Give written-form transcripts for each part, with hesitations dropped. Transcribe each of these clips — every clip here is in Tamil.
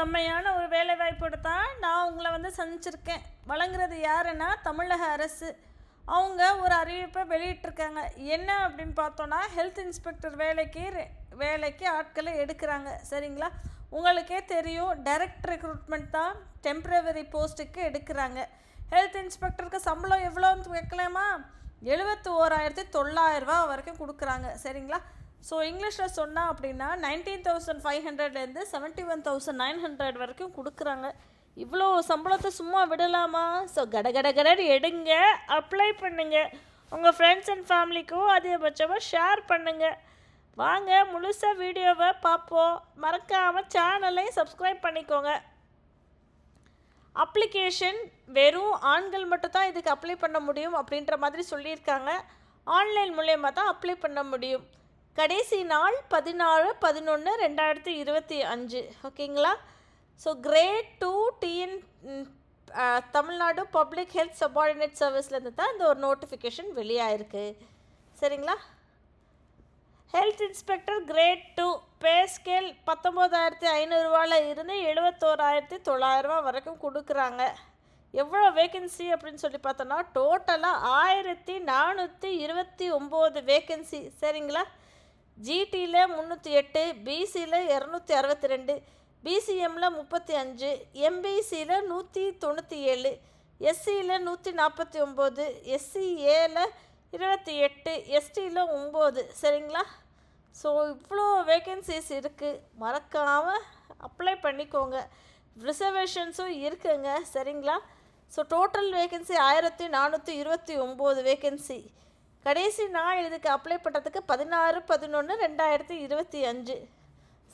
செம்மையான ஒரு வேலைவாய்ப்போடு தான் நான் உங்களை சந்திச்சிருக்கேன். வழங்குறது யாருன்னா தமிழக அரசு. அவங்க ஒரு அறிவிப்பை வெளியிட்டிருக்காங்க. என்ன அப்படின்னு பார்த்தோன்னா, ஹெல்த் இன்ஸ்பெக்டர் வேலைக்கு ஆட்களை எடுக்கிறாங்க. சரிங்களா? உங்களுக்கே தெரியும், டைரக்ட் ரெக்ரூட்மெண்ட் தான் டெம்ப்ரவரி போஸ்ட்டுக்கு எடுக்கிறாங்க. ஹெல்த் இன்ஸ்பெக்டருக்கு சம்பளம் எவ்வளோன்னு கேட்கலாமா? 71,900 வரைக்கும் கொடுக்குறாங்க. சரிங்களா? ஸோ இங்கிலீஷில் சொன்னால் அப்படின்னா 19,500லேருந்து 71,900 வரைக்கும் கொடுக்குறாங்க. இவ்வளோ சம்பளத்தை சும்மா விடலாமா? ஸோ கடகடகடன்னு எடுங்க, அப்ளை பண்ணுங்கள். உங்கள் ஃப்ரெண்ட்ஸ் அண்ட் ஃபேமிலிக்கும் அதிகபட்சமாக ஷேர் பண்ணுங்கள். வாங்க முழுசாக வீடியோவை பார்ப்போம். மறக்காமல் சேனலையும் சப்ஸ்கிரைப் பண்ணிக்கோங்க. அப்ளிகேஷன் வெறும் ஆண்கள் மட்டும்தான் இதுக்கு அப்ளை பண்ண முடியும் அப்படின்ற மாதிரி சொல்லியிருக்காங்க. ஆன்லைன் மூலயமா தான் அப்ளை பண்ண முடியும். கடைசி நாள் 16/11/2025. ஓகேங்களா? So grade 2 TN Tamil Nadu public health subordinate சர்வீஸ்லேருந்து தான் இந்த ஒரு நோட்டிஃபிகேஷன் வெளியாயிருக்கு. சரிங்களா? Health inspector grade 2 pay scale 19,500 இருந்து 71,900 வரைக்கும் கொடுக்குறாங்க. எவ்வளோ வேக்கன்சி அப்படின்னு சொல்லி பார்த்தோன்னா, டோட்டலாக 1,429 வேக்கன்சி. சரிங்களா? ஜிடியில் 308, பிசியில் 262, பிசிஎம்மில் 35, எம்பிசியில் 197, எஸ்சியில் 149, எஸ்சிஏல 28, எஸ்டியில் 9. சரிங்களா? ஸோ இவ்வளோ வேக்கன்சிஸ் இருக்குது. மறக்காமல் அப்ளை பண்ணிக்கோங்க. ரிசர்வேஷன்ஸும் இருக்குங்க. சரிங்களா? So total vacancy 1,429 vacancy. கடைசி நாள் இதுக்கு அப்ளை பண்ணுறதுக்கு 16/11/2025.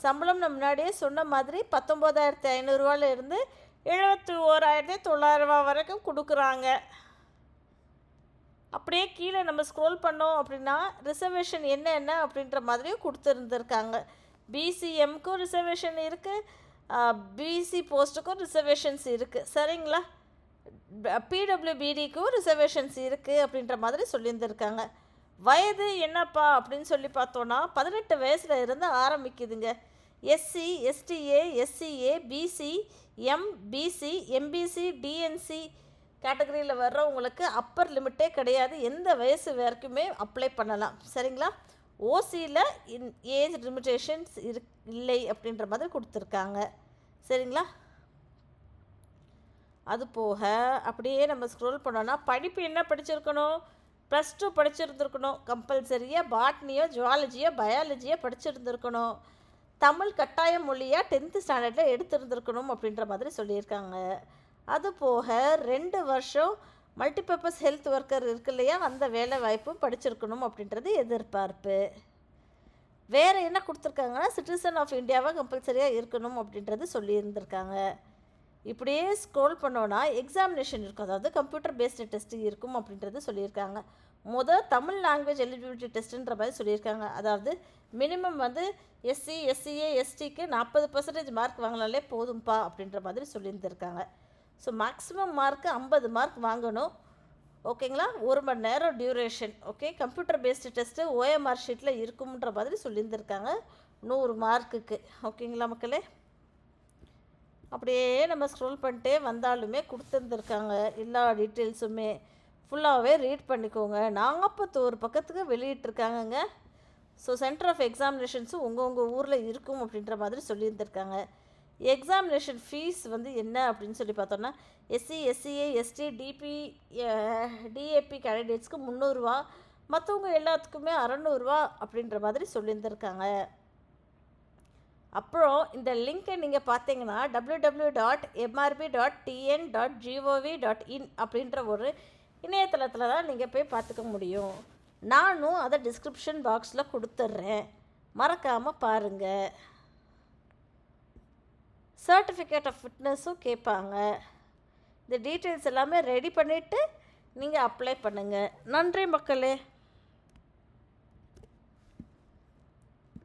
சம்பளம் நம்ம முன்னாடியே சொன்ன மாதிரி 19,500 இருந்து 71,900 வரைக்கும் கொடுக்குறாங்க. அப்படியே கீழே நம்ம ஸ்க்ரோல் பண்ணோம் அப்படின்னா ரிசர்வேஷன் என்னென்ன அப்படின்ற மாதிரியும் கொடுத்துருந்துருக்காங்க. பிசிஎம்க்கும் ரிசர்வேஷன் இருக்குது, பிசி போஸ்ட்டுக்கும் ரிசர்வேஷன்ஸ் இருக்குது. சரிங்களா? பிடபிள்யூபிடிக்கும் ரிசர்வேஷன்ஸ் இருக்குது அப்படின்ற மாதிரி சொல்லியிருந்துருக்காங்க. வயது என்னப்பா அப்படின்னு சொல்லி பார்த்தோன்னா 18 வயசில் இருந்து ஆரம்பிக்குதுங்க. SC, ST, SCA, BC, MBC, MBC, DNC கேட்டகரியில் வர்றவங்களுக்கு அப்பர் லிமிட்டே கிடையாது. எந்த வயசு வரைக்குமே அப்ளை பண்ணலாம். சரிங்களா? ஓசியில் ஏஜ் லிமிட்டேஷன்ஸ் இல்லை அப்படின்ற மாதிரி கொடுத்துருக்காங்க. சரிங்களா? அது போக அப்படியே நம்ம ஸ்க்ரோல் பண்ணோன்னா படிப்பு என்ன படிச்சிருக்கணும்? +2 படிச்சிருந்துருக்கணும். கம்பல்சரியாக பாட்னியோ ஜுவாலஜியோ பயாலஜியோ படிச்சிருந்துருக்கணும். தமிழ் கட்டாய மொழியாக 10th ஸ்டாண்டர்டில் எடுத்திருந்துருக்கணும் அப்படின்ற மாதிரி சொல்லியிருக்காங்க. அது போக 2 வருஷம் மல்டிபர்பஸ் ஹெல்த் ஒர்க்கர் இருக்கு இல்லையா, அந்த வேலை வாய்ப்பு படிச்சிருக்கணும் அப்படின்றது எதிர்பார்ப்பு. வேறு என்ன கொடுத்துருக்காங்கன்னா, சிட்டிசன் ஆஃப் இந்தியாவாக கம்பல்சரியாக இருக்கணும் அப்படின்றது சொல்லியிருந்திருக்காங்க. இப்படியே ஸ்க்ரோல் பண்ணோன்னா எக்ஸாமினேஷன் இருக்கும், அதாவது கம்ப்யூட்டர் பேஸ்டு டெஸ்ட்டு இருக்கும் அப்படின்றது சொல்லியிருக்காங்க. தமிழ் லாங்குவேஜ் எலிஜிபிலிட்டி டெஸ்ட்டுன்ற மாதிரி சொல்லியிருக்காங்க. அதாவது மினிமம் எஸ்சி, எஸ்சிஏ, எஸ்டிக்கு 40% மார்க் வாங்கினாலே போதும்பா அப்படின்ற மாதிரி சொல்லியிருந்துருக்காங்க. ஸோ மேக்ஸிமம் மார்க்கு 50 மார்க் வாங்கணும். ஓகேங்களா? 1 மணி நேரம் duration. Okay, computer based test OMR ஷீட்டில் இருக்கும்ன்ற மாதிரி சொல்லியிருந்துருக்காங்க 100 மார்க்குக்கு. ஓகேங்களா மக்களே? அப்படியே நம்ம ஸ்க்ரோல் பண்ணிட்டே வந்தாலுமே கொடுத்துருந்துருக்காங்க எல்லா டீட்டெயில்ஸுமே. ஃபுல்லாகவே ரீட் பண்ணிக்கோங்க. 41 பக்கத்துக்கு வெளியிட்டிருக்காங்கங்க. ஸோ சென்டர் ஆஃப் எக்ஸாமினேஷன்ஸும் உங்கள் ஊரில் இருக்கும் அப்படின்ற மாதிரி சொல்லியிருந்திருக்காங்க. எக்ஸாமினேஷன் ஃபீஸ் என்ன அப்படின்னு சொல்லி பார்த்தோன்னா, எஸ்சி, எஸ்சிஏ, எஸ்டி, டிஏபி கேண்டிடேட்ஸ்க்கு 300 ரூபா, மற்றவங்க எல்லாத்துக்குமே 600 ரூபா அப்படின்ற மாதிரி சொல்லியிருந்திருக்காங்க. அப்புறம் இந்த லிங்க்கை நீங்கள் பார்த்தீங்கன்னா www.mrb.tn.gov.in அப்படின்ற ஒரு இணையதளத்தில் தான் நீங்கள் போய் பார்த்துக்க முடியும். நானும் அதை டிஸ்கிரிப்ஷன் பாக்ஸில் கொடுத்துட்றேன், மறக்காமல் பாருங்கள். சர்டிஃபிகேட் ஆஃப் ஃபிட்னஸும் கேட்பாங்க. இந்த டீட்டெயில்ஸ் எல்லாமே ரெடி பண்ணிவிட்டு நீங்கள் அப்ளை பண்ணுங்கள். நன்றி மக்களே.